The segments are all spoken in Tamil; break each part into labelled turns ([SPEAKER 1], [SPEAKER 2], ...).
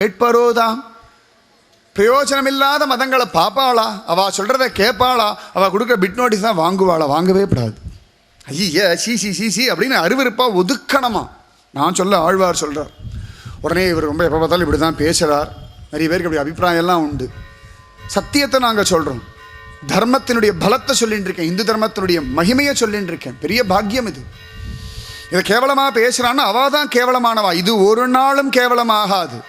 [SPEAKER 1] கேட்பரோதாம். பிரயோஜனமில்லாத மதங்களை பார்ப்பாளா, அவள் சொல்கிறத கேட்பாளா, அவள் கொடுக்குற பிட் நோட்டீஸ் தான் வாங்குவாளா? வாங்கவே கூடாது. ஐயா சி அப்படின்னு அருவருப்பாக ஒதுக்கணுமா? நான் சொல்ல ஆழ்வார் சொல்கிறார். உடனே இவர் ரொம்ப எப்போ பார்த்தாலும் இப்படி தான் பேசுகிறார். நிறைய பேருக்கு அப்படி அபிப்பிராயம் எல்லாம் உண்டு. சத்தியத்தை நாங்கள் சொல்கிறோம். தர்மத்தினுடைய பலத்தை சொல்லிட்டு இருக்கேன், இந்து தர்மத்தினுடைய மகிமையை சொல்லிட்டு இருக்கேன். பெரிய பாக்கியம் இது. இதை கேவலமாக பேசுகிறான்னு அவள் தான் கேவலமானவா. இது ஒரு நாளும் கேவலமாகாது.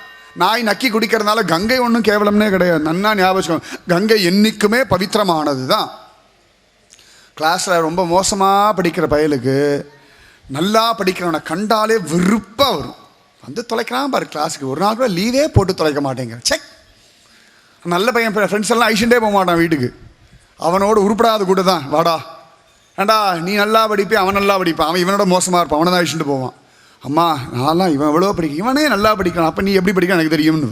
[SPEAKER 1] நாய் நக்கி குடிக்கிறதுனால கங்கை ஒன்றும் கேவலம்னே கிடையாது. நன்னா ஞாபகம், கங்கை என்றைக்குமே பவித்திரமானது தான். கிளாஸில் ரொம்ப மோசமாக படிக்கிற பயலுக்கு நல்லா படிக்கிறவனை கண்டாலே வெறுப்பாக வரும். வந்து தொலைக்கிறான் பாரு கிளாஸுக்கு. ஒரு நாள் கூட லீவே போட்டு தொலைக்க மாட்டேங்கிற. செக் நல்ல பையன் ஃப்ரெண்ட்ஸ் எல்லாம் ஐஷன்டே போக மாட்டான் வீட்டுக்கு. அவனோட உருப்படாத கூட தான் வாடா ஏண்டா நீ நல்லா படிப்பேன், அவன் நல்லா படிப்பான், அவன் இவனோட மோசமாக இருப்பான், அவனை தான் ஐஷன்ட்டு போவான். அம்மா நான்லாம் இவன் எவ்வளோ படிக்க, இவனே நல்லா படிக்கிறான், அப்போ நீ எப்படி படிக்க எனக்கு தெரியும்னு.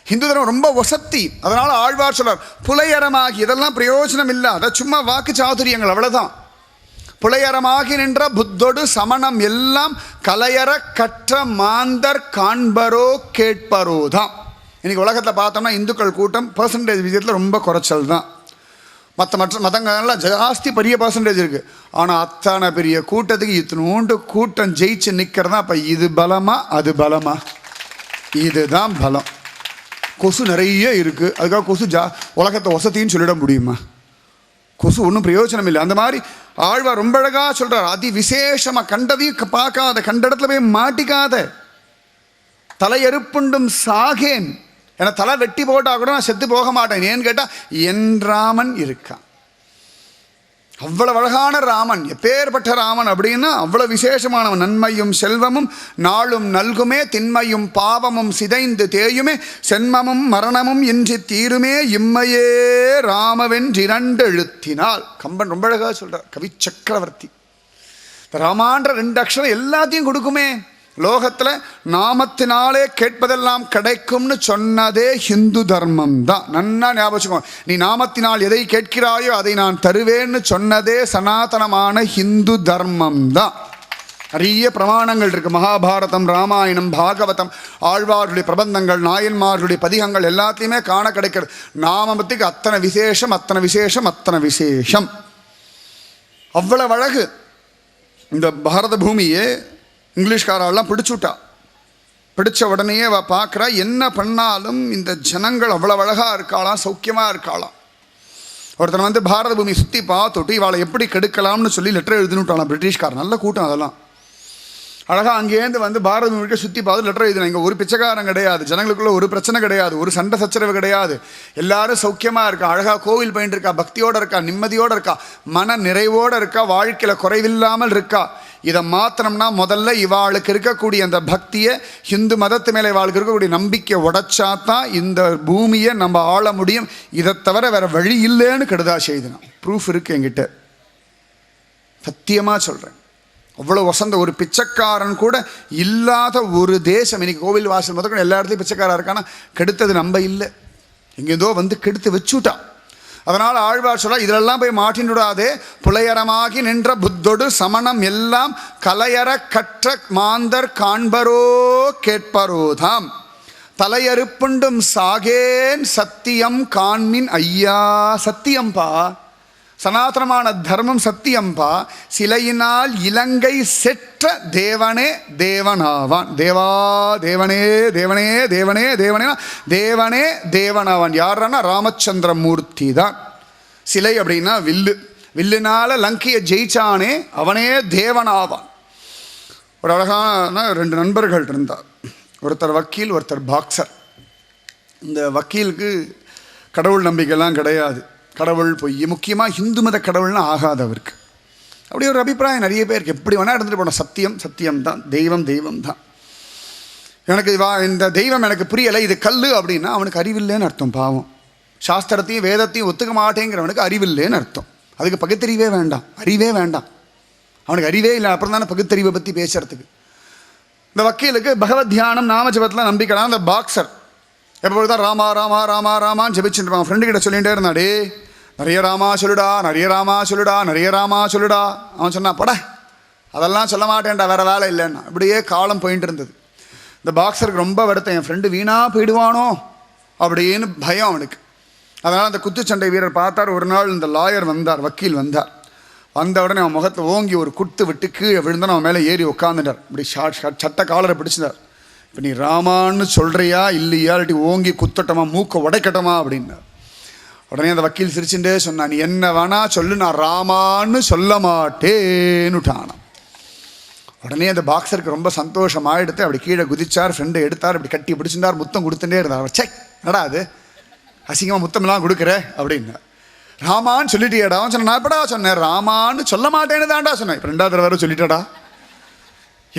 [SPEAKER 1] ஹிந்து தர்மம் ரொம்ப வசத்தி. அதனால் ஆழ்வார் சொல்றார், புலையரமாகி இதெல்லாம் பிரயோஜனம் இல்லை, அதை சும்மா வாக்கு சாதுரியங்கள் அவ்வளோதான். புலையரமாகி நின்ற புத்தொடு சமணம் எல்லாம் கலையற கற்ற மாந்தர் காண்பரோ கேட்பரோ தான். இன்றைக்கி உலகத்தில் பார்த்தோம்னா இந்துக்கள் கூட்டம் பர்சன்டேஜ் விஜயத்தில் ரொம்ப குறைச்சல் தான். மற்ற மதங்கள்லாம் ஜாஸ்தி பெரிய பர்சன்டேஜ் இருக்குது. ஆனால் அத்தனை பெரிய கூட்டத்துக்கு இத்தனோண்டு கூட்டம் ஜெயிச்சு நிற்கிறதா. அப்போ இது பலமா அது பலமா? இதுதான் பலம். கொசு நிறைய இருக்குது, அதுக்காக கொசு உலகத்தை வசத்தின்னு சொல்லிட முடியுமா? கொசு ஒன்றும் பிரயோஜனம் இல்லை. அந்த மாதிரி ஆழ்வார் ரொம்ப அழகாக சொல்கிறார், அதி விசேஷமாக கண்டதையும் பார்க்காத, கண்ட இடத்துல போய் மாட்டிக்காத. தலையறுப்புண்டும் சாகேன், ஏன்னா தலை வெட்டி போட்டால் கூட நான் செத்து போக மாட்டேன். ஏன்னு கேட்டால் என் ராமன் இருக்கான். அவ்வளவு அழகான ராமன். எப்பேற்பட்ட ராமன் அப்படின்னா அவ்வளோ விசேஷமானவன். நன்மையும் செல்வமும் நாளும் நல்குமே, திண்மையும் பாவமும் சிதைந்து தேயுமே, சென்மமும் மரணமும் இன்றி தீருமே, இம்மையே ராமவென்றிரண்டு எழுத்தினால். கம்பன் ரொம்ப அழகாக சொல்கிறார், கவி சக்கரவர்த்தி. ராமான்ற 2 அக்ஷரம் எல்லாத்தையும் கொடுக்குமே. லோகத்தில் நாமத்தினாலே கேட்பதெல்லாம் கிடைக்கும்னு சொன்னதே ஹிந்து தர்மம் தான். நன்னா ஞாபகம். நீ நாமத்தினால் எதை கேட்கிறாயோ அதை நான் தருவேன்னு சொன்னதே சனாதனமான ஹிந்து தர்மம் தான். நிறைய பிரமாணங்கள் இருக்குது. மகாபாரதம், ராமாயணம், பாகவதம், ஆழ்வாருடைய பிரபந்தங்கள், நாயன்மார்களுடைய பதிகங்கள் எல்லாத்தையுமே காண கிடைக்கிறது. நாமத்துக்கு அத்தனை விசேஷம், அத்தனை விசேஷம், அத்தனை விசேஷம். அவ்வளவு அழகு. இந்த பாரத பூமியே இங்கிலீஷ்காரெல்லாம் பிடிச்சுட்டா. பிடிச்ச உடனேயே அவள் பார்க்குறா, என்ன பண்ணாலும் இந்த ஜனங்கள் அவ்வளோ அழகாக இருக்காளாம், சௌக்கியமாக இருக்காளாம். ஒருத்தனை வந்து பாரத பூமி சுற்றி பார்த்துட்டு இவளை எப்படி கெடுக்கலாம்னு சொல்லி லெட்டர் எழுதினுட்டாளாம் பிரிட்டிஷ்கார். நல்ல கூட்டம் அதெல்லாம். அழகாக அங்கேருந்து வந்து பாரத பூமிக்கு சுற்றி பார்த்து லெட்டர் எழுதினா. இங்கே ஒரு பிச்சைக்காரன் கிடையாது, ஜனங்களுக்குள்ள ஒரு பிரச்சனை கிடையாது, ஒரு சண்டை சச்சரவு கிடையாது, எல்லாரும் சௌக்கியமாக இருக்கா, அழகாக கோவில் போயிட்டு இருக்கா, பக்தியோடு இருக்கா, நிம்மதியோடு இருக்கா, மன நிறைவோடு இருக்கா, வாழ்க்கையில் குறைவில்லாமல் இருக்கா. இதை மாத்திரம்னா முதல்ல இவாளுக்கு இருக்கக்கூடிய அந்த பக்தியை, ஹிந்து மதத்து மேலே இவாளுக்கு இருக்கக்கூடிய நம்பிக்கை உடைச்சாதான் இந்த பூமியை நம்ம ஆள முடியும். இதை தவிர வேறு வழி இல்லைன்னு கெடுதா செய்தினா. ப்ரூஃப் இருக்குது என்கிட்ட, சத்தியமாக சொல்கிறேன். அவ்வளோ வசந்த ஒரு பிச்சைக்காரன் கூட இல்லாத ஒரு தேசம். இன்னைக்கு கோவில் வாசல் முதல் எல்லா இடத்துலையும் பிச்சைக்காரா இருக்கானா, கெடுத்தது நம்ம இல்லை, எங்கேதோ வந்து கெடுத்து வச்சுட்டா. அதனால் ஆழ்வார் சொல்ல, இதிலெல்லாம் போய் மாட்டின்னுடாதே. புலையரமாகி நின்ற புத்தொடு சமணம் எல்லாம் கலையற கற்ற மாந்தர் காண்பரோ கேட்பரோதாம். தலையறுப்புண்டும் சாகேன் சத்தியம் காண்மின் ஐயா. சத்தியம்பா, சனாதனமான தர்மம் சத்தியம்பா. சிலையினால் இலங்கை செற்ற தேவனே தேவனாவான். தேவா தேவனே தேவனே தேவனே தேவனே தேவனே தேவனாவான். யாருன்னா ராமச்சந்திர மூர்த்தி தான். சிலை அப்படின்னா வில்லு. வில்லுனால லங்கையை ஜெயிச்சானே அவனே தேவனாவான். ஒரு அழகான 2 நண்பர்கள் இருந்தார். ஒருத்தர் வக்கீல், ஒருத்தர் பாக்ஸர். இந்த வக்கீலுக்கு கடவுள் நம்பிக்கைலாம் கிடையாது. கடவுள் பொய், முக்கியமாக ஹிந்து மத கடவுள்னு ஆகாதவருக்கு. அப்படி ஒரு அபிப்பிராயம் நிறைய பேருக்கு. எப்படி வேணால் இருந்துட்டு போனோம். சத்தியம் சத்தியம் தான், தெய்வம் தெய்வம் தான். எனக்கு இந்த தெய்வம் எனக்கு புரியலை, இது கல் அப்படின்னா அவனுக்கு அறிவில்லைன்னு அர்த்தம். பாவம். சாஸ்திரத்தையும் வேதத்தையும் ஒத்துக்க மாட்டேங்கிறவனுக்கு அறிவில்லைன்னு அர்த்தம். அதுக்கு பகுத்தறிவே வேண்டாம், அறிவே வேண்டாம். அவனுக்கு அறிவே இல்லை, அப்புறம் தானே பகுத்தறிவை பற்றி பேசுறதுக்கு. இந்த வக்கீலுக்கு பகவத் தியானம் நாமஜபத்தில் நம்பிக்கலாம். அந்த பாக்ஸர் எப்போ தான் ராமா ராமா ராமா ராமான்னு ஜபிச்சுட்டு இருப்பான். ஃப்ரெண்டு கிட்ட சொல்லிகிட்டே இருந்தாடே, நிறைய ராமா சொல்லுடா, நிறைய ராமா சொல்லுடா, நிறைய ராமா சொல்லுடா. அவன் சொன்னான், பட அதெல்லாம் சொல்ல மாட்டேன்டா, வேறு வேலை இல்லைன்னா. அப்படியே காலம் போயிட்டு இருந்தது. இந்த பாக்ஸருக்கு ரொம்ப வருத்தம், என் ஃப்ரெண்டு வீணாக போயிடுவானோ அப்படின்னு பயம் அவனுக்கு. அதனால் அந்த குத்துச்சண்டை வீரர் பார்த்தார். ஒரு நாள் இந்த லாயர் வந்தார், வக்கீல் வந்தார். வந்த உடனே அவன் முகத்தில் ஓங்கி ஒரு குத்து விட்டு கீழே விழுந்தான். அவன் மேலே ஏறி உட்காந்துட்டார். இப்படி சட்ட காலரை பிடிச்சிட்டார். இப்போ நீ ராமான்னு சொல்கிறியா இல்லையா, இல்லாட்டி ஓங்கி குத்தட்டமா மூக்க உடைக்கட்டமா அப்படின்னார். உடனே அந்த வக்கீல் சிரிச்சுட்டே சொன்னான், நீ என்ன வேணா சொல்லு, நான் ராமான்னு சொல்ல மாட்டேன்னுட்டானான். உடனே அந்த பாக்ஸருக்கு ரொம்ப சந்தோஷமாகிடுத்து. அப்படி கீழே குதிச்சார், ஃப்ரெண்டை எடுத்தார், அப்படி கட்டி பிடிச்சிருந்தார், முத்தம் கொடுத்துட்டே இருந்தார். செக் நடா அது அசிங்கமாக முத்தமெல்லாம் கொடுக்குற அப்படின்னா. ராமான்னு சொல்லிட்டியாடா? அவன் சொன்ன, நான் எப்படா சொன்னேன், ராமான்னு சொல்ல மாட்டேன்னு தான்டா சொன்னேன். இப்போ 2வது தடவை சொல்லிட்டாடா,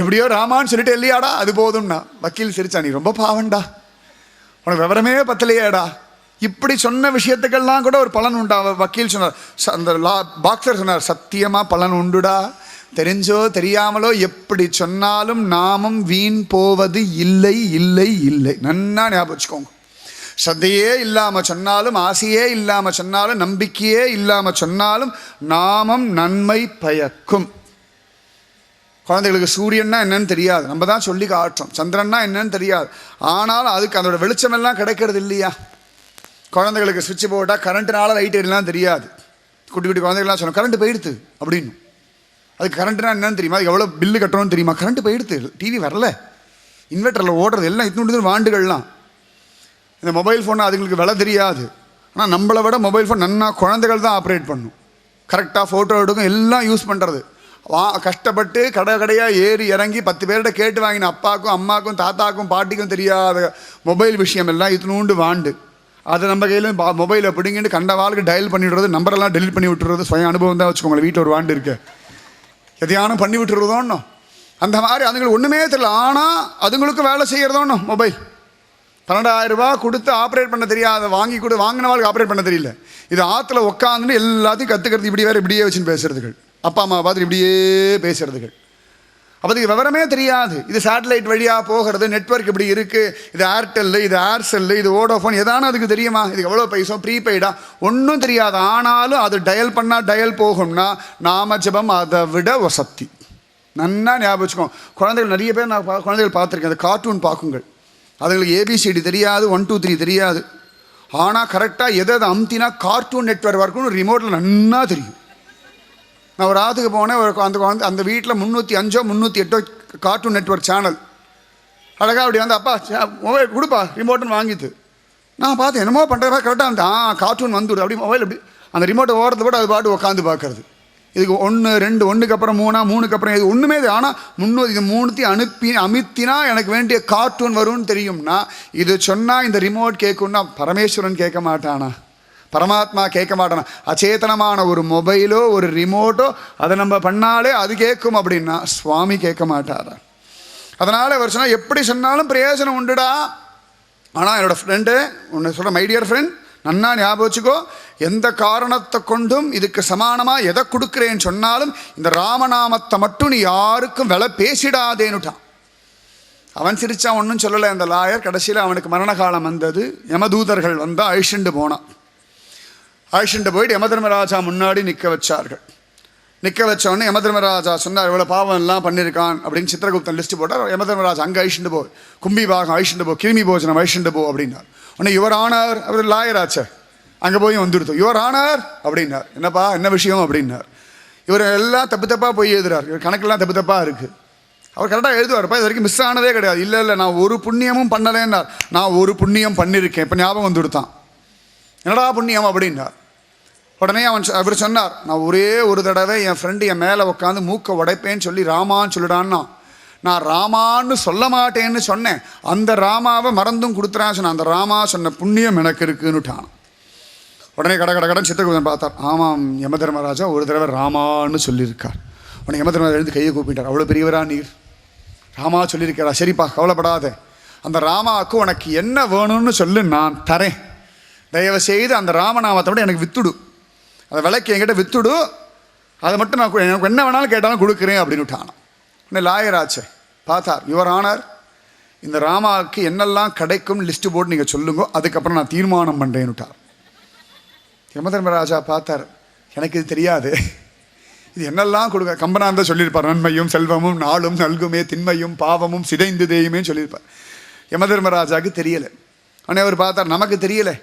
[SPEAKER 1] எப்படியோ ராமான்னு சொல்லிட்டு இல்லையாடா, அது போதும்னா. வக்கீல் சிரிச்சா, நீ ரொம்ப பாவண்டா, உனக்கு விவரமே பத்தலையாடா, இப்படி சொன்ன விஷயத்துக்கெல்லாம் கூட ஒரு பலன் உண்டா? வக்கீல் சொன்னார். அந்த பாக்ஸர் சொன்னார், சத்தியமாக பலன் உண்டுடா, தெரிஞ்சோ தெரியாமலோ எப்படி சொன்னாலும் நாமம் வீண் போவது இல்லை இல்லை இல்லை. நன்னா ஞாபகம் வச்சுக்கோங்க. ஸ்ரத்தையே இல்லாமல் சொன்னாலும், ஆசையே இல்லாமல் சொன்னாலும், நம்பிக்கையே இல்லாமல் சொன்னாலும் நாமம் நன்மை பயக்கும். குழந்தைகளுக்கு சூரியன்னா என்னன்னு தெரியாது, நம்ம தான் சொல்லி காட்டுறோம். சந்திரன்னா என்னன்னு தெரியாது, ஆனாலும் அதுக்கு அதோட வெளிச்சமெல்லாம் கிடைக்கிறது இல்லையா? குழந்தைகளுக்கு சுவிட்ச் போட்டால் கரண்ட்டுனால லைட் எல்லாம் தெரியாது. குட்டி குட்டி குழந்தைகள்லாம் சொன்னோம், கரண்ட் போயிடுது அப்படின்னு. அதுக்கு கரண்ட்டுனா என்னன்னு தெரியுமா, அதுக்கு எவ்வளோ பில்லு கட்டுறோன்னு தெரியுமா? கரண்ட் போயிடுது, டிவி வரல, இன்வெர்ட்டரில் ஓடுறது எல்லாம் இத்தனை வாண்டுகள்லாம். இந்த மொபைல் ஃபோன் அதுங்களுக்கு விலை தெரியாது. ஆனால் நம்மளை விட மொபைல் ஃபோன் நன்னா குழந்தைகள் தான் ஆப்ரேட் பண்ணும். கரெக்டாக ஃபோட்டோ எடுக்கும், எல்லாம் யூஸ் பண்ணுறது. கஷ்டப்பட்டு கடையாக ஏறி இறங்கி 10 பேர்கிட்ட கேட்டு வாங்கின அப்பாவுக்கும் அம்மாவுக்கும் தாத்தாக்கும் பாட்டிக்கும் தெரியாத மொபைல் விஷயம் எல்லாம் இத்தினூண்டு வாண்டு. அதை நம்ம கையில் மொபைலை பிடிங்கிட்டு கண்ட வாழ்க்கை டயல் பண்ணிவிடுறது, நம்பரெல்லாம் டெலிட் பண்ணி விட்டுறது. சுய அனுபவம் தான் வச்சுக்கோங்களேன். வீட்டில் ஒரு வாண்டு இருக்கு, எதையானும் பண்ணி விட்டுறதோன்னு. அந்த மாதிரி அதுங்களுக்கு ஒன்றுமே தெரியல, ஆனால் அதுங்களுக்கு வேலை செய்கிறதோன்னு. மொபைல் 12,000 ரூபா கொடுத்து ஆப்ரேட் பண்ண தெரியாத வாங்கின வாழ்க்கை ஆப்ரேட் பண்ண தெரியல. இது ஆற்றுல உட்காந்துட்டு எல்லாத்தையும் கற்றுக்கிறது. இப்படி வேறு இப்படியே வச்சுன்னு பேசுறதுகள், அப்பா அம்மா பார்த்து இப்படியே பேசுறதுகள். அப்போ இதுக்கு விவரமே தெரியாது. இது சேட்டலைட் வழியாக போகிறது, நெட்வொர்க் இப்படி இருக்குது, இது ஏர்டெல்லு, இது ஏர்செல்லு, இது வோடோஃபோன், எதானு அதுக்கு தெரியுமா? இதுக்கு எவ்வளோ பைசா, ப்ரீபெய்டா, ஒன்றும் தெரியாது. ஆனாலும் அது டயல் பண்ணால் டயல் போகும்னா நாம ஜபம் அதை விட வசத்தி. நன்னா ஞாபகம் வச்சுக்கோங்க. குழந்தைகள் நிறைய பேர் நான் குழந்தைகள் பார்த்துருக்கேன், அந்த கார்ட்டூன் பார்க்குங்கள். அதுங்களுக்கு ஏபிசிடி தெரியாது, 1 2 3 தெரியாது. ஆனால் கரெக்டாக எதை அமுத்தினா கார்ட்டூன் நெட்வொர்க் இருக்குன்னு ரிமோட்டில் நன்னா தெரியும். நான் ஒரு ஆற்றுக்கு போனேன், அந்த வீட்டில் 305 308 கார்ட்டூன் நெட்வொர்க் சேனல். அழகாக அப்படி வந்து, அப்பா மொபைல் கொடுப்பா ரிமோட்டுன்னு வாங்கிட்டு. நான் பார்த்தேன், என்னமோ பண்ணுறதா கரெக்டாக அந்த கார்ட்டூன் வந்துவிடு அப்படி. மொபைல் அப்படி அந்த ரிமோட்டை ஓடுறத விட அது பாட்டு உட்காந்து பார்க்கறது. இதுக்கு 1 2 1க்கு அப்புறம் 3 3க்கு அப்புறம் இது ஒன்றுமே இது. ஆனால் 300 இது 3 அமுத்தினா எனக்கு வேண்டிய கார்ட்டூன் வரும்னு தெரியும்னா, இது சொன்னால் இந்த ரிமோட் கேட்கும்னா பரமேஸ்வரன் கேட்க மாட்டானா? பரமாத்மா கேட்க மாட்டானா? அச்சேதனமான ஒரு மொபைலோ ஒரு ரிமோட்டோ அதை நம்ம பண்ணாலே அது கேட்கும் அப்படின்னா சுவாமி கேட்க மாட்டாரா? அதனால் அவர் சொன்னால் எப்படி சொன்னாலும் பிரயோஜனம் உண்டுடா. ஆனால் என்னோடய ஃப்ரெண்டு ஒன்று சொல்கிறேன், மை டியர் ஃப்ரெண்ட், நன்னா ஞாபகம் வச்சுக்கோ, எந்த காரணத்தை கொண்டும் இதுக்கு சமானமாக எதை கொடுக்குறேன்னு சொன்னாலும் இந்த ராமநாமத்தை மட்டும் நீ யாருக்கும் விலை பேசிடாதேன்னுட்டான். அவன் சிரித்தான், ஒன்றும் சொல்லலை அந்த லாயர். கடைசியில் அவனுக்கு மரண காலம் வந்தது. யமதூதர்கள் வந்தால் அழிச்சுண்டு போனான். அழிச்சுண்டு போயிட்டு யமதர்மராஜா முன்னாடி நிற்க வச்சார்கள். நிற்க வச்சோடனே யமதர்மராஜா சொன்னார், இவ்வளோ பாவம் எல்லாம் பண்ணியிருக்கான் அப்படின்னு சித்திரகுப்தன் லிஸ்ட்டு போட்டார். யமதர்மராஜா அங்கே அழிச்சுண்டு போ, கும்பி பாகம் அழிச்சுண்டு போ, கிருமி போஜனம் அழிச்சுண்டு போ அப்படின்னார். உடனே யுவர் ஆனார், அவர் லாயர் ஆச்சே, அங்கே போய் வந்துடுத்து. யுவர் ஆனார் அப்படின்னார். என்னப்பா என்ன விஷயம் அப்படின்னார். இவர் எல்லாம் தப்பு தப்பாக போய் எழுதுறார், இவர் கணக்கெல்லாம் தப்பு தப்பாக இருக்குது. அவர் கரெக்டாக எழுதுவார்ப்பா, இது வரைக்கும் மிஸ் ஆனதே கிடையாது. இல்லை நான் ஒரு புண்ணியமும் பண்ணலேன்னார். நான் ஒரு புண்ணியம் பண்ணியிருக்கேன், இப்போ ஞாபகம் வந்துடுத்தான். என்னடா புண்ணியம் அப்படின்னார். உடனே அவர் சொன்னார், நான் ஒரே ஒரு தடவை என் ஃப்ரெண்டு என் மேலே உட்காந்து மூக்கை உடைப்பேன்னு சொல்லி ராமான்னு சொல்லிடான்னா, நான் ராமான்னு சொல்ல மாட்டேன்னு சொன்னேன். அந்த ராமாவை மறந்தும் கொடுத்துறான்னு சொன்னேன். அந்த ராமா சொன்ன புண்ணியம் எனக்கு இருக்குன்னுட்டான். உடனே கடன் சித்திரகுப்தன் பார்த்தார். ஆமாம் யமதர்மராஜா ஒரு தடவை ராமான்னு சொல்லியிருக்கார். உடனே யமதர்மராஜா எழுந்து கையை கூப்பிட்டார். அவ்வளோ பெரியவரா நீர், ராமா சொல்லியிருக்கிறா? சரிப்பா கவலைப்படாத, அந்த ராமாவுக்கு உனக்கு என்ன வேணும்னு சொல்லு, நான் தரேன். தயவு செய்து அந்த ராமநாமத்தை விட எனக்கு வித்துடு, அதை விலைக்கு என்கிட்ட வித்துடு, அதை மட்டும் நான் எனக்கு என்ன வேணாலும் கேட்டாலும் கொடுக்குறேன் அப்படின்னு விட்டான். உடனே லாயராச்சே பார்த்தார். யுவர் ஆனர், இந்த ராமாவுக்கு என்னெல்லாம் கிடைக்கும் லிஸ்ட்டு போட்டு நீங்கள் சொல்லுங்க, அதுக்கப்புறம் நான் தீர்மானம் பண்ணுறேன்னு விட்டார். யமதர்மராஜா பார்த்தார், எனக்கு இது தெரியாது, இது என்னெல்லாம் கொடுக்க கம்பனான் தான் சொல்லியிருப்பார். நன்மையும் செல்வமும் நாளும் நல்குமே திண்மையும் பாவமும் சிதைந்து தேயுமே சொல்லியிருப்பார். யமதர்மராஜாவுக்கு தெரியலை. ஆனால் அவர் பார்த்தார், நமக்கு தெரியலை.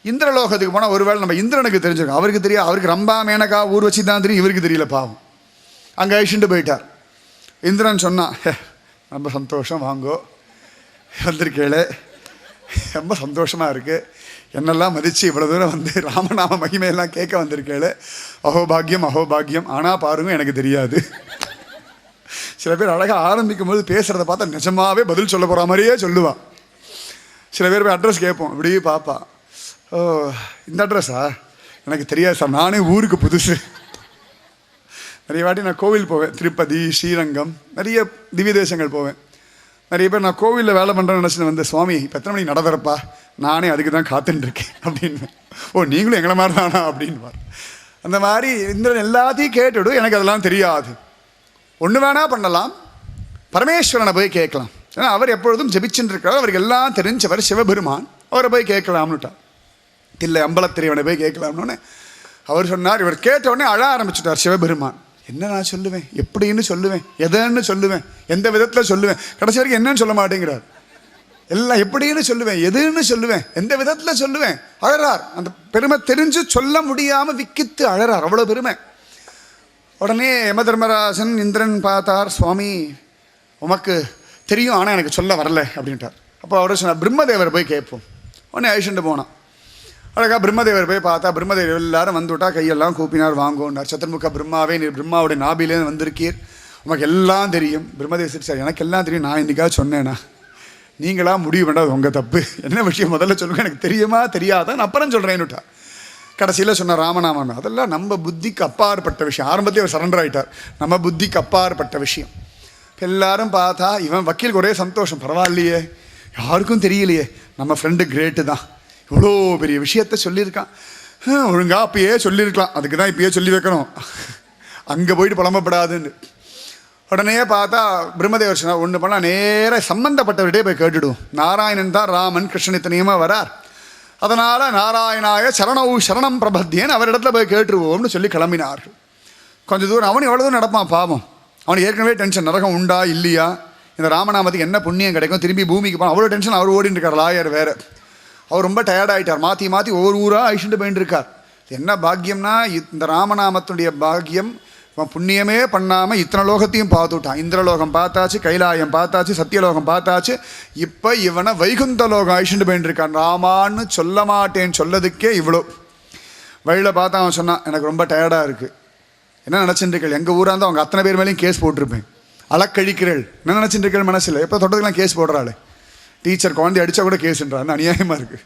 [SPEAKER 1] இந்திரலோகத்துக்கு போனால் ஒருவேளை நம்ம இந்திரனுக்கு தெரிஞ்சிருக்கோம், அவருக்கு தெரியாது. அவருக்கு ரம்பா மேனகா ஊர் வச்சு தான் தெரியும், இவருக்கு தெரியல பாவம். அங்கே அழிச்சுட்டு போயிட்டார். இந்திரன் சொன்னான், ரொம்ப சந்தோஷம், வாங்கோ வந்திருக்கேளே, ரொம்ப சந்தோஷமாக இருக்குது, என்னெல்லாம் மதித்து இவ்வளோ தூரம் வந்து ராமநாம மகிமையெல்லாம் கேட்க வந்திருக்கேளே, அஹோபாகியம் அஹோபாகியம். ஆனால் பாருங்க எனக்கு தெரியாது. சில பேர் அழகாக ஆரம்பிக்கும் போது பேசுகிறத பார்த்தா நிஜமாகவே பதில் சொல்ல போகிற மாதிரியே சொல்லுவான். சில பேர் போய் அட்ரஸ் கேட்போம், இப்படி பாப்பா, ஓ இந்த அட்ரஸா, எனக்கு தெரியாது சார், நானே ஊருக்கு புதுசு. நிறைய வாட்டி நான் கோவில் போவேன், திருப்பதி ஸ்ரீரங்கம், நிறைய திவ்ய தேசங்கள் போவேன். நிறைய பேர் நான் கோவிலில் வேலை பண்ணுறேன்னு நினச்சிட்டு வந்து, சுவாமி இப்போ எத்தனை மணிக்கு நடத்துறப்பா, நானே அதுக்கு தான் காத்துட்டுருக்கேன் அப்படின்னு. ஓ நீங்களும் எங்களை மாதிரி தானா அப்படின்வார். அந்த மாதிரி இந்திரன் எல்லாத்தையும் கேட்டுவிடும், எனக்கு அதெல்லாம் தெரியாது. ஒன்று வேணா பண்ணலாம், பரமேஸ்வரனை போய் கேட்கலாம். ஏன்னா அவர் எப்பொழுதும் ஜெபிச்சுட்டு இருக்கிறார், அவருக்கு எல்லாம் தெரிஞ்சவர் சிவபெருமான், அவரை போய் கேட்கலாம்னுட்டார். இல்லை அம்பலத்திரைவனை போய் கேட்கலாம்னு அவர் சொன்னார். இவர் கேட்ட உடனே அழ ஆரம்பிச்சுட்டார் சிவபெருமான். என்ன நான் சொல்லுவேன், எப்படின்னு சொல்லுவேன், எதன்னு சொல்லுவேன், எந்த விதத்தில் சொல்லுவேன், கடைசி வரைக்கும் என்னன்னு சொல்ல மாட்டேங்கிறார். எல்லாம் எப்படின்னு சொல்லுவேன், எதுன்னு சொல்லுவேன், எந்த விதத்தில் சொல்லுவேன், அழறார். அந்த பெருமை தெரிஞ்சு சொல்ல முடியாமல் விக்கித்து அழறார், அவ்வளோ பெருமை. உடனே யமதர்மராஜன் இந்திரன் பார்த்தார், சுவாமி உமக்கு தெரியும் ஆனால் எனக்கு சொல்ல வரல அப்படின்ட்டார். அப்போ அவர் சொன்னார், பிரம்மதேவர் போய் கேட்போம். உடனே அழிச்சுட்டு போனான். அழகா பிரம்மதேவர் போய் பார்த்தா, பிரம்மதேவர் எல்லாரும் வந்துவிட்டா, கையெல்லாம் கூப்பினார், வாங்கோன்னார். சத்துர்முக பிரம்மாவே, நீர் பிரம்மாவுடைய நாபிலேருந்து வந்திருக்கீர், உமக்கு எல்லாம் தெரியும். பிரம்மதேவர் சரி, சார் எனக்கு எல்லாம் தெரியும், நான் இன்றைக்காக சொன்னேன்னா நீங்களா முடிவு வேண்டாம், உங்கள் தப்பு, என்ன விஷயம் முதல்ல சொல்லுங்கள், எனக்கு தெரியுமா தெரியாதான், நான் அப்புறம் சொல்கிறேன்னுட்டா. கடைசியில் சொன்ன ராமநாமன், அதெல்லாம் நம்ம புத்திக்கு அப்பாற்பட்ட விஷயம். ஆரம்பத்தில் அவர் சரண்டர் ஆகிட்டார், நம்ம புத்திக்கு அப்பாற்பட்ட விஷயம். எல்லாரும் பார்த்தா இவன் வக்கீலுக்கு ஒரே சந்தோஷம், பரவாயில்லையே யாருக்கும் தெரியலையே, நம்ம ஃப்ரெண்டு கிரேட்டு தான், இவ்வளோ பெரிய விஷயத்த சொல்லியிருக்கான், ஒழுங்கா அப்பயே சொல்லியிருக்கலாம், அதுக்கு தான் இப்பயே சொல்லி வைக்கணும், அங்கே போயிட்டு புலம்பப்படாதுன்னு. உடனே பார்த்தா பிரம்மதேவர் சொன்னார், ஒன்று பண்ணால் நேராக சம்பந்தப்பட்டவர்கிட்டே போய் கேட்டுடுவோம். நாராயணன் தான் ராமன் கிருஷ்ணன் இத்தனையுமா வரார், அதனால் நாராயணாய சரணவு சரணம் பிரபத்தியன் அவரிடத்துல போய் கேட்டுருவோம்னு சொல்லி கிளம்பினார்கள். கொஞ்சம் தூரம் அவன் எவ்வளோ தூரம் நடப்பான் பாவம், அவனுக்கு ஏற்கனவே டென்ஷன், நரகம் உண்டா இல்லையா, இந்த ராமநாமத்துக்கு என்ன புண்ணியம் கிடைக்கும், திரும்பி பூமிக்கு போனால் அவ்வளோ டென்ஷன். அவர் ஓடிட்டு இருக்கார், லாயர் வேறு. அவர் ரொம்ப டயர்டாகிட்டார், மாற்றி மாற்றி ஒவ்வொரு ஊராக அழிச்சுட்டு போயிட்டு இருக்கார். என்ன பாக்கியம்னா இந்த ராமநாமத்துடைய பாக்கியம், இவன் புண்ணியமே பண்ணாமல் இத்தனை லோகத்தையும் பார்த்துட்டான். இந்திரலோகம் பார்த்தாச்சு, கைலாயம் பார்த்தாச்சு, சத்தியலோகம் பார்த்தாச்சு, இப்போ இவனை வைகுந்த லோகம் அழிச்சுட்டு போயிட்டு இருக்கான். ராமான்னு சொல்ல மாட்டேன்னு சொல்லதுக்கே இவ்வளோ. வழியில் பார்த்தா அவன் சொன்னான், எனக்கு ரொம்ப டயர்டாக இருக்குது, என்ன நினச்சிட்டுருக்கள், எங்கள் ஊராக இருந்தால் அவங்க அத்தனை பேர் மேலேயும் கேஸ் போட்டிருப்பேன், அளக்கழிக்கிறள், என்ன நினச்சிட்டுருக்கள் மனசில், எப்போ தொட்டதுக்கெல்லாம் கேஸ் போடுறாள், டீச்சர் குழந்தை அடித்தா கூட கேஸுன்றான், அநியாயமாக இருக்குது,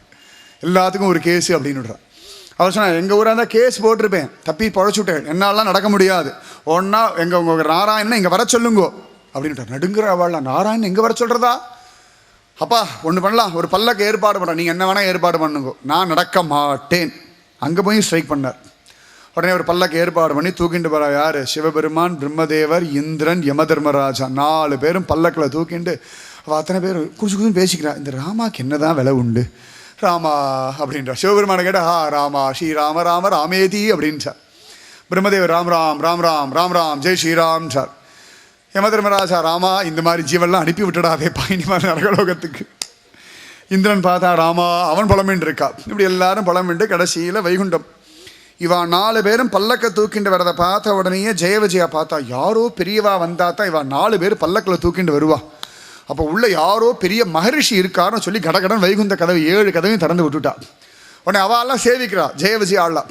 [SPEAKER 1] எல்லாத்துக்கும் ஒரு கேஸு அப்படின்னுட்றான். அவர் சொன்னார், எங்கள் ஊராக இருந்தால் கேஸ் போட்டிருப்பேன், தப்பி பொழைச்சுட்டேன், என்னாலாம் நடக்க முடியாது, ஒன்றா உங்கள் நாராயணனை இங்கே வர சொல்லுங்கோ அப்படின்ட்டார். நடுங்கிற அவள்லாம், நாராயணன் எங்கே வர சொல்கிறதா, அப்பா ஒன்று பண்ணலாம், ஒரு பல்லக்கு ஏற்பாடு பண்ணுறேன், நீங்கள் என்ன வேணால் ஏற்பாடு பண்ணுங்கோ, நான் நடக்க மாட்டேன். அங்கே போய் ஸ்ட்ரைக் பண்ணார். உடனே ஒரு பல்லக்கு ஏற்பாடு பண்ணி தூக்கிண்டு போகிறா. யார்? சிவபெருமான், பிரம்மதேவர், இந்திரன், யமதர்மராஜா, 4 பேரும் பல்லக்கில் தூக்கிண்டு அவள் அத்தனை பேர் குடிச்சு குடிச்சுன்னு பேசிக்கிறான். இந்த ராமாக்கு என்ன தான் விலை உண்டு, ராமா அப்படின்றா. சிவபெருமானை கேட்டால், ராமா ஸ்ரீராம ராம ராமேதி அப்படின்னு சார். பிரம்மதேவர் ராம் ராம் ராம் ராம் ராம் ராம் ஜெய் ஸ்ரீராம் சார். யமதர்மராஜா, ராமா இந்த மாதிரி ஜீவெல்லாம் அனுப்பி விட்டுடாதே பாயினி மாதிரி நரகலோகத்துக்கு. இந்திரன் பார்த்தா, ராமா அவன் புலமின்று இருக்கா. இப்படி எல்லாரும் புலமின்று கடைசியில் வைகுண்டம். இவா 4 பேரும் பல்லக்க தூக்கிண்டு வரதை பார்த்த உடனேயே ஜெய விஜயா பார்த்தா, யாரோ பெரியவா வந்தா தான் இவா 4 பேர் பல்லக்கில் தூக்கிண்டு வருவா. அப்போ உள்ள யாரோ பெரிய மகரிஷி இருக்காருன்னு சொல்லி கடகடன் வைகுந்த கதவு 7 கதவையும் திறந்து விட்டுட்டா. உடனே அவெல்லாம் சேவிக்கிறா ஜெய விஜயா ஆள்லாம்.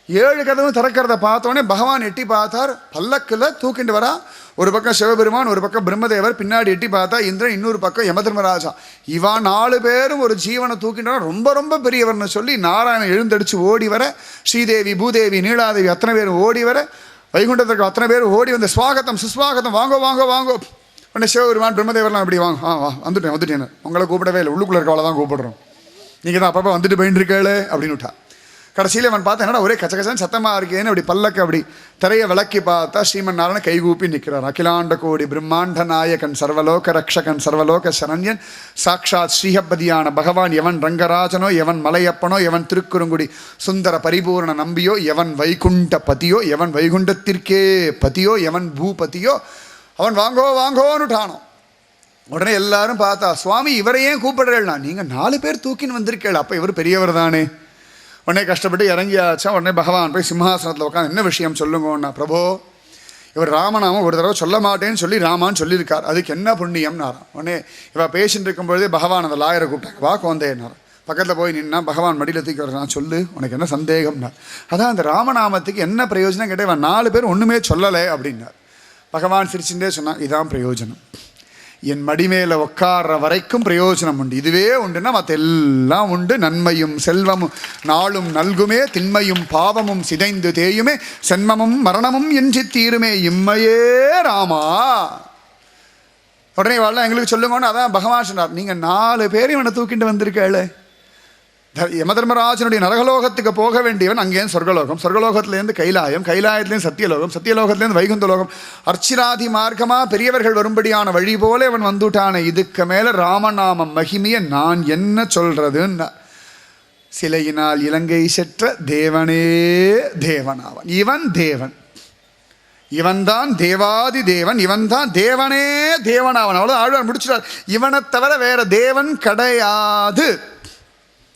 [SPEAKER 1] 7 கதவும் திறக்கிறத பார்த்தோடனே பகவான் எட்டி பார்த்தார், பல்லக்கில் தூக்கிண்டு வரா. ஒரு பக்கம் சிவபெருமான், ஒரு பக்கம் பிரம்மதேவர், பின்னாடி எட்டி பார்த்தா இந்திரன், இன்னொரு பக்கம் யமதர்மராஜா. இவா 4 பேரும் ஒரு ஜீவனை தூக்கிட்டு ரொம்ப ரொம்ப பெரியவர்னு சொல்லி நாராயணன் எழுந்தடிச்சு ஓடி வர, ஸ்ரீதேவி பூதேவி நீலாதேவி அத்தனை பேரும் ஓடி வர, வைகுண்டத்திற்கு அத்தனை பேரும் ஓடி வந்து ஸ்வாகத்தம் சுஸ்வாகத்தம், வாங்கோ வாங்கோ வாங்கோ. உடனே சிவபெருமான் பிரம்மதேவர்லாம் இப்படி வாங்க, வந்துட்டேன் உங்களை கூப்பிடவே இல்லை, உள்ளுக்குள்ளே இருக்கவளை தான் கூப்பிடுறோம், நீங்கள் தான் அப்பப்போ வந்துட்டு போயின்னு இருக்கே அப்படின்னு விட்டா. கடைசியில் அவன் பார்த்தா என்னடா ஒரே கச்சகச்சன் சத்தமாக இருக்கேன்னு அப்படி பல்லக்கு அப்படி திரையை விளக்கி பார்த்தா ஸ்ரீமன் நாராயண கைகூப்பி நிற்கிறார். அகிலாண்ட கோடி பிரம்மாண்ட நாயகன் சர்வலோக ரக்ஷகன் சர்வலோக சரண்யன் சாக்ஷாத் ஸ்ரீஹப்பதியான பகவான் எவன் ரங்கராஜனோ எவன் மலையப்பனோ எவன் திருக்குறுங்குடி சுந்தர பரிபூர்ண நம்பியோ எவன் வைகுண்ட பதியோ எவன் வைகுண்டத்திற்கே பதியோ எவன் பூபதியோ அவன் வாங்கோ வாங்கோன்னுட்டானோ. உடனே எல்லாரும் பார்த்தா சுவாமி இவரையே கூப்பிடுறேன்னா நீங்கள் 4 பேர் தூக்கின்னு வந்திருக்கேள், அப்போ இவர் பெரியவர் தானே. உடனே கஷ்டப்பட்டு இறங்கியாச்சா. உடனே பகவான் போய் சிம்ஹாசனத்தில் உட்காந்து என்ன விஷயம் சொல்லுங்கன்னா, பிரபோ இவர் ராமநாமம் ஒரு தடவை சொல்ல மாட்டேன்னு சொல்லி ராமான்னு சொல்லியிருக்கார், அதுக்கு என்ன புண்ணியம்னாராம். உடனே இவ பேசிட்டு இருக்கும்பொழுதே பகவான் அந்த லாயரை கூப்பிட்டாங்க, வா குழந்தைன்னார். பக்கத்தில் போய் நின்னா பகவான் மடியில் தூக்கி வர, நான் சொல்லு உனக்கு என்ன சந்தேகம்னா. அதான் அந்த ராமநாமத்துக்கு என்ன பிரயோஜனம் கேட்டேன், இவன் 4 பேர் ஒன்றுமே சொல்லலை அப்படின்னார். பகவான் சிரிச்சுட்டே சொன்னான், இதான் பிரயோஜனம், என் மடி மேலே உட்கார்ற வரைக்கும் பிரயோஜனம் உண்டு, இதுவே உண்டுன்னா மற்ற எல்லாம் உண்டு. நன்மையும் செல்வமும் நாளும் நல்குமே, திண்மையும் பாவமும் சிதைந்து தேயுமே, சென்மமும் மரணமும் என்று தீருமே, இம்மையே ராமா. உடனே வாழ எங்களுக்கு சொல்லுங்கன்னு அதான் பகவான் சொன்னார், நீங்கள் 4 பேரையும் இவனை தூக்கிட்டு வந்திருக்கேளே. யமதர்மராஜனுடைய நரகலோகத்துக்கு போக வேண்டியவன் அங்கேருந்து சொர்க்கலோகம், சொர்க்கலோகத்திலேருந்து கைலாயம், கைலாயத்திலேருந்து சத்தியலோகம், சத்தியலோகத்திலேருந்து வைகுந்தலோகம், அர்ச்சிராதி மார்க்கமாக பெரியவர்கள் வரும்படியான வழி போல அவன் வந்துட்டானே. இதுக்கு மேலே ராமநாமம் மகிமையை நான் என்ன சொல்கிறதுன்னா, சிலையினால் இலங்கை செற்ற தேவனே தேவனாவன், இவன் தேவன், இவன்தான் தேவாதி தேவன், இவன்தான் தேவனே தேவனாவன். அவ்வளோ ஆழ்வார் முடிச்சிட்டார். இவனை தவிர வேற தேவன் கிடையாது.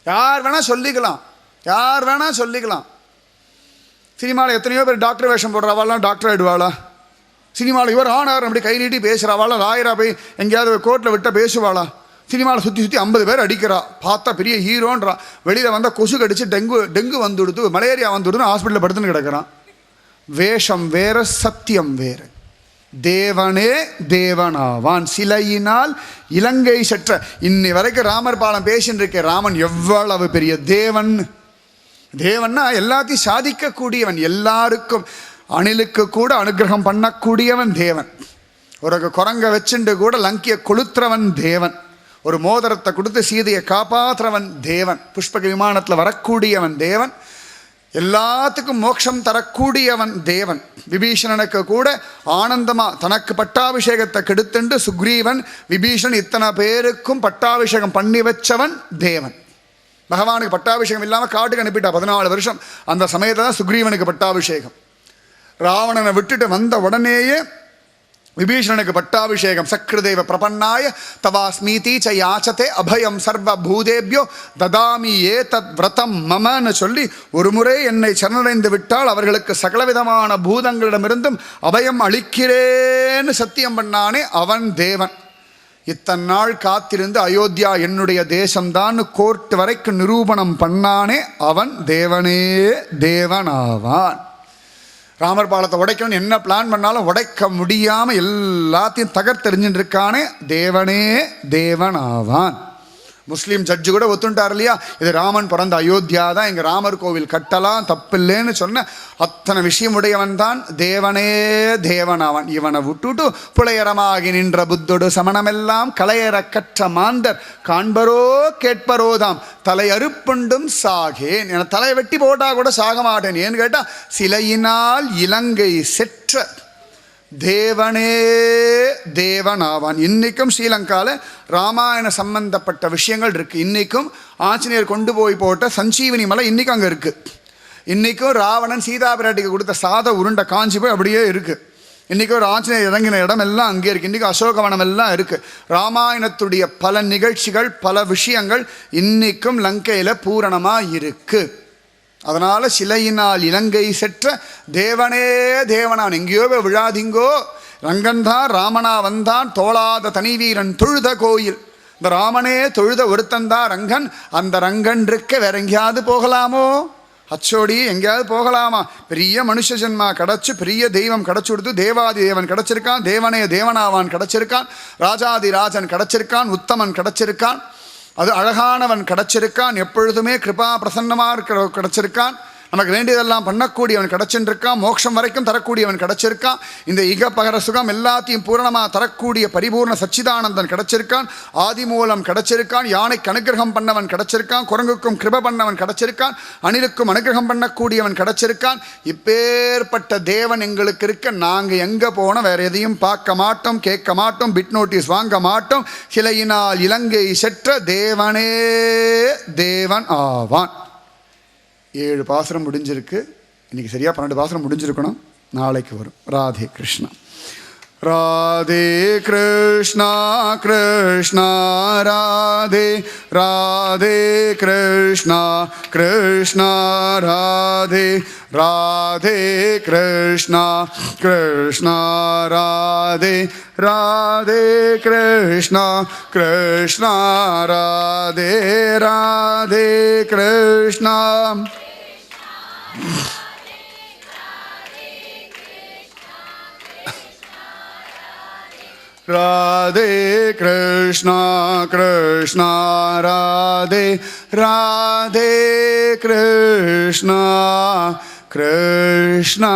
[SPEAKER 1] யார் வேணால் சொல்லிக்கலாம், யார் வேணால் சொல்லிக்கலாம். சினிமாவில் எத்தனையோ பேர் டாக்டர் வேஷம் போடுறவாலாம் டாக்டர் ஆகிடுவாளா? சினிமாவில் இவர் ஆனார் அப்படி கை நீட்டி பேசுகிறாவாளா? லாயராக போய் எங்கேயாவது கோர்ட்டில் விட்டால் பேசுவாளா? சினிமாவில் சுற்றி 50 பேர் அடிக்கிறா, பார்த்தா பெரிய ஹீரோன்றா, வெளியில் வந்தால் கொசு கடிச்சு டெங்கு வந்துடுது, மலேரியா வந்துடுதுன்னு ஹாஸ்பிட்டலில் படுத்துன்னு கிடக்கிறான். வேஷம் வேற, சத்தியம் வேறு. தேவனே தேவனாவான், சிலையினால் இலங்கை சற்ற. இன்னி வரைக்கும் ராமர் பாலம் பேசின்னு இருக்க, ராமன் எவ்வளவு பெரிய தேவன். தேவன்னா எல்லாத்தையும் சாதிக்கக்கூடியவன், எல்லாருக்கும் அணிலுக்கு கூட அனுகிரகம் பண்ணக்கூடியவன் தேவன். ஒரு குரங்க வச்சுண்டு கூட லங்கியை கொளுத்துறவன் தேவன். ஒரு மோதிரத்தை கொடுத்து சீதையை காப்பாற்றுறவன் தேவன். புஷ்பக விமானத்தில் வரக்கூடியவன் தேவன். எல்லாத்துக்கும் மோட்சம் தரக்கூடியவன் தேவன். விபீஷணனுக்கு கூட ஆனந்தமாக தனக்கு பட்டாபிஷேகத்தை கெடுத்துண்டு சுக்ரீவன் விபீஷணன் இத்தனை பேருக்கும் பட்டாபிஷேகம் பண்ணி வச்சவன் தேவன். பகவானுக்கு பட்டாபிஷேகம் இல்லாமல் காட்டுக்கு அனுப்பிட்டா 14 வருஷம். அந்த சமயத்தில் தான் சுக்ரீவனுக்கு பட்டாபிஷேகம். ராவணனை விட்டுட்டு வந்த உடனேயே விபீஷணனுக்கு பட்டாபிஷேகம். சக்ருதேவ பிரபன்னாய தவாஸ்மீதி ச யாச்சதே அபயம் சர்வ பூதேபியோ ததாமி ஏ தத் விரதம் மமன்னு சொல்லி, ஒரு முறை என்னை சரணடைந்து விட்டால் அவர்களுக்கு சகலவிதமான பூதங்களிடமிருந்தும் அபயம் அளிக்கிறேன்னு சத்தியம் பண்ணானே, அவன் தேவன். இத்தனை நாள் காத்திருந்து அயோத்தியா என்னுடைய தேசம்தான் கோர்ட் வரைக்கும் நிரூபணம் பண்ணானே, அவன் தேவனே தேவனாவான். ராமர் பாலத்தை உடைக்கணும்னு என்ன பிளான் பண்ணாலும் உடைக்க முடியாமல் எல்லாத்தையும் தகர்த்தெறிஞ்சுட்டு இருக்கானே, தேவனே தேவனாவான். முஸ்லீம் ஜட்ஜு கூட ஒத்துண்டார் இல்லையா, இது ராமன் பிறந்த அயோத்தியா தான், இங்கே ராமர் கோவில் கட்டலாம் தப்பில்லைன்னு சொன்ன அத்தனை விஷயம் உடையவன் தான் தேவனே தேவனாவன். இவனை விட்டுட்டு புலையரமாகி நின்ற புத்தொடு சமணமெல்லாம் கலையற கற்ற மாந்தர் காண்பரோ கேட்பரோதாம் தலை அறுப்புண்டும் சாகேன். என தலையை வெட்டி போட்டால் கூட சாக மாட்டேன். ஏன்னு கேட்டால் சிலையினால் இலங்கை செற்ற தேவனே தேவனாவான். இன்றைக்கும் ஸ்ரீலங்காவில் ராமாயண சம்பந்தப்பட்ட விஷயங்கள் இருக்குது. இன்றைக்கும் ஆஞ்சநேயர் கொண்டு போய் போட்ட சஞ்சீவனி மலை இன்றைக்கும் அங்கே இருக்குது. இன்றைக்கும் ராவணன் சீதா பிராட்டிக்கு கொடுத்த சாத உருண்டை காஞ்சி போய் அப்படியே இருக்குது. இன்றைக்கும் ஒரு ஆஞ்சநேயர் இறங்கின இடம் எல்லாம் அங்கே இருக்குது. இன்றைக்கும் அசோகவனம் எல்லாம் இருக்குது. ராமாயணத்துடைய பல நிகழ்ச்சிகள் பல விஷயங்கள் இன்றைக்கும் லங்கையில் பூரணமாக இருக்குது. அதனால் சிலையினால் இலங்கை செற்ற தேவனே தேவனான். எங்கேயோ விழாதிங்கோ, ரங்கன்தான் ராமனா வந்தான் தோளாத தனி வீரன் தொழுத கோயில். இந்த ராமனே தொழுத ஒருத்தந்தான் ரங்கன். அந்த ரங்கன் இருக்க வேற எங்கேயாவது போகலாமோ? அச்சோடி எங்கேயாவது போகலாமா? பெரிய மனுஷ ஜென்மா கிடச்சி பெரிய தெய்வம் கிடச்சி கொடுத்து தேவாதி தேவன் கிடச்சிருக்கான், தேவனே தேவனாவான் கிடச்சிருக்கான், ராஜாதி ராஜன் கிடச்சிருக்கான், உத்தமன் கிடச்சிருக்கான், அது அழகானவன் கிடச்சிருக்கான், எப்பொழுதுமே கிருபா பிரசன்னமாக இருக்கிற கிடச்சிருக்கான். நமக்கு வேண்டியதெல்லாம் பண்ணக்கூடியவன் கிடச்சிருக்கான். மோட்சம் வரைக்கும் தரக்கூடியவன் கிடச்சிருக்கான். இந்த இகபகர சுகம் எல்லாத்தையும் பூரணமாக தரக்கூடிய பரிபூர்ண சச்சிதானந்தன் கிடச்சிருக்கான். ஆதி மூலம் கிடச்சிருக்கான். யானைக்கு அனுகிரகம் பண்ணவன் கிடச்சிருக்கான். குரங்குக்கும் கிருப பண்ணவன் கிடச்சிருக்கான். அணிலுக்கும் அனுகிரகம் பண்ணக்கூடியவன் கிடச்சிருக்கான். இப்பேற்பட்ட தேவன் எங்களுக்கு இருக்க நாங்கள் எங்கே போனோம் வேற எதையும் பார்க்க மாட்டோம், கேட்க மாட்டோம், பிட் நோட்டீஸ் வாங்க மாட்டோம். சிலையினால் இலங்கை செற்ற தேவனே தேவன் ஆவான். 7 பாசுரம் முடிஞ்சிருக்கு. இன்னைக்கு சரியா 12 பாசுரம் முடிஞ்சிருக்கணும். நாளைக்கு வரும். ராதே கிருஷ்ணா. ராதே கிருஷ்ணா கிருஷ்ணா ராதே ராதே கிருஷ்ணா கிருஷ்ணா ராதே ராதே கிருஷ்ணா கிருஷ்ணா ராதே ராதே கிருஷ்ணா கிருஷ்ணா ராதே ராதே கிருஷ்ணா. ராதே கிருஷ்ணா கிருஷ்ணா ராதே ராதே கிருஷ்ணா கிருஷ்ணா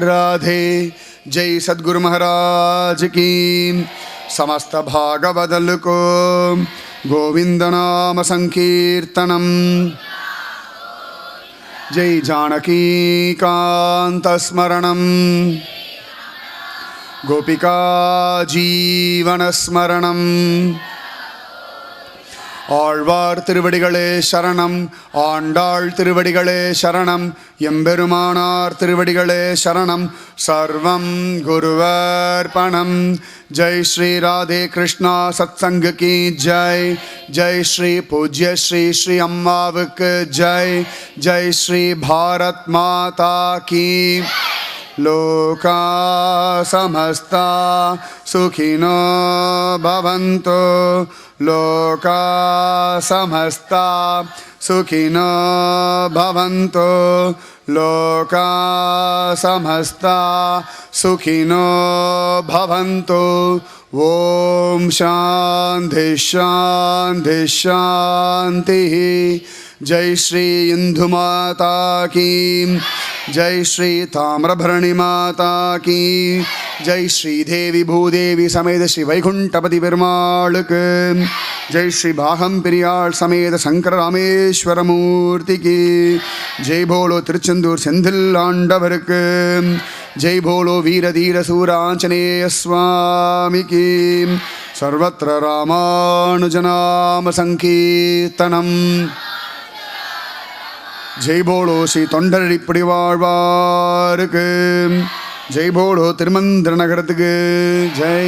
[SPEAKER 1] ராதே. ஜெய் சத்குரு महाराज की. समस्त भागवदल को गोविंद नाम संकीर्तनम. जय जानकी कांत स्मरणम गोपिका जीवन स्मरणम. ஆழ்வார் திருவடிகளே சரணம். ஆண்டாள் திருவடிகளே சரணம். எம்பெருமானார் திருவடிகளே சரணம். சர்வம் குருவர்ப்பணம். जय श्री राधे कृष्णा सत्संग की जय. जय श्री पूज्य श्री श्री अम्मावक जय. जय श्री भारत माता की. लोका समस्ता सुखिनो भवन्तु. लोका समस्ता सुखिनो भवन्तु. लोका समस्ता सुखिनो भवन्तु. ओम शांति शांति शांति. जय श्री इंदु माता की. जय श्री ताम्रभरणी माता की. जय श्री देवी भूदेवी समेत श्री वैकुंठपति पेरुमाल के. जय श्री बाहम पेरियाल समेत शंकर रामेश्वर मूर्ति की. जय बोलो तिरुचेंदूर सेंथिल आंडवर के. जय बोलो वीर धीर सूर आंजनेय स्वामी की. सर्वत्र रामानुजनाम संकीर्तनम. जय बोलो श्री தொண்டரடிப்படி வாழ்வாருக்கு. जय बोलो திருமந்திர நகரத்துக்கு. जय.